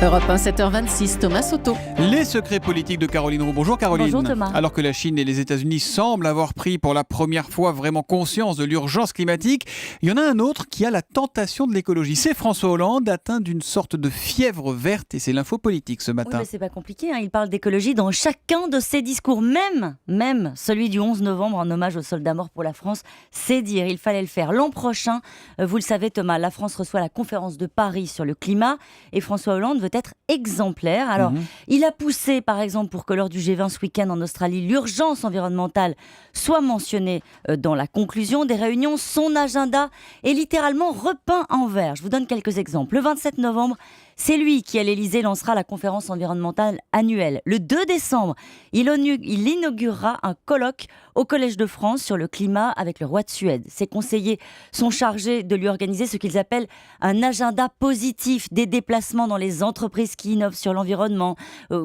Europe 1, 7h26, Thomas Soto. Les secrets politiques de Caroline Roux. Bonjour Caroline. Bonjour Thomas. Alors que la Chine et les États-Unis semblent avoir pris pour la première fois vraiment conscience de l'urgence climatique, il y en a un autre qui a la tentation de l'écologie. C'est François Hollande, atteint d'une sorte de fièvre verte, et c'est l'info politique ce matin. Oui, mais c'est pas compliqué, il parle d'écologie dans chacun de ses discours, même celui du 11 novembre en hommage aux soldats morts pour la France. C'est dire, il fallait le faire. L'an prochain, vous le savez Thomas, la France reçoit la conférence de Paris sur le climat et François Hollande veut être exemplaire. Alors, il a poussé par exemple pour que lors du G20 ce week-end en Australie, l'urgence environnementale soit mentionnée dans la conclusion des réunions. Son agenda est littéralement repeint en vert. Je vous donne quelques exemples. Le 27 novembre, c'est lui qui, à l'Élysée, lancera la conférence environnementale annuelle. Le 2 décembre, il inaugurera un colloque au Collège de France sur le climat avec le roi de Suède. Ses conseillers sont chargés de lui organiser ce qu'ils appellent un agenda positif, des déplacements dans les entreprises qui innovent sur l'environnement,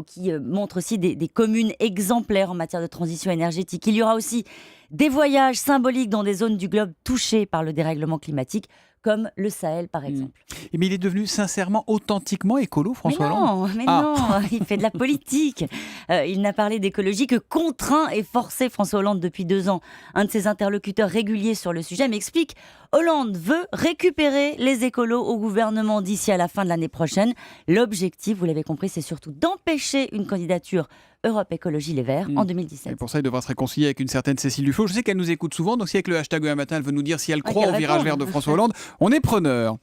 qui montrent aussi des communes exemplaires en matière de transition énergétique. Il y aura aussi des voyages symboliques dans des zones du globe touchées par le dérèglement climatique, comme le Sahel par exemple. Mais il est devenu sincèrement, authentiquement écolo, François Hollande. Non, il fait de la politique. Il n'a parlé d'écologie que contraint et forcé François Hollande depuis 2 ans. Un de ses interlocuteurs réguliers sur le sujet m'explique: Hollande veut récupérer les écolos au gouvernement d'ici à la fin de l'année prochaine. L'objectif, vous l'avez compris, c'est surtout d'empêcher une candidature Europe Écologie Les Verts en 2017. Et pour ça, il devra se réconcilier avec une certaine Cécile Duflot. Je sais qu'elle nous écoute souvent, donc si avec le hashtag un matin, elle veut nous dire si elle croit au virage vert de François Hollande, on est preneur.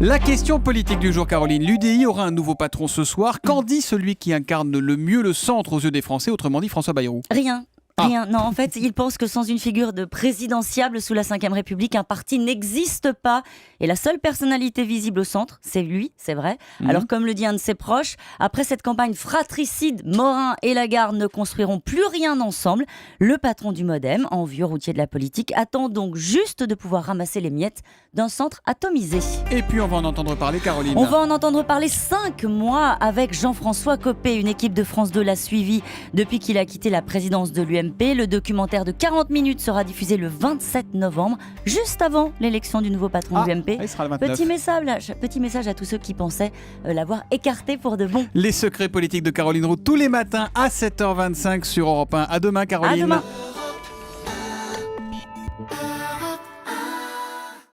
La question politique du jour, Caroline. L'UDI aura un nouveau patron ce soir. Qu'en dit celui qui incarne le mieux le centre aux yeux des Français, autrement dit François Bayrou? Rien. Non, en fait, il pense que sans une figure de présidentiable sous la Ve République, un parti n'existe pas. Et la seule personnalité visible au centre, c'est lui, c'est vrai. Alors, comme le dit un de ses proches, après cette campagne fratricide, Morin et Lagarde ne construiront plus rien ensemble. Le patron du MoDem, en vieux routier de la politique, attend donc juste de pouvoir ramasser les miettes d'un centre atomisé. Et puis, on va en entendre parler, Caroline. On va en entendre parler 5 mois avec Jean-François Copé. Une équipe de France 2 l'a suivi depuis qu'il a quitté la présidence de l'UMP. Le documentaire de 40 minutes sera diffusé le 27 novembre, juste avant l'élection du nouveau patron de l'UMP. Il sera le 29. Petit message à tous ceux qui pensaient l'avoir écarté pour de bon. Les secrets politiques de Caroline Roux tous les matins à 7h25 sur Europe 1. À demain, Caroline. À demain.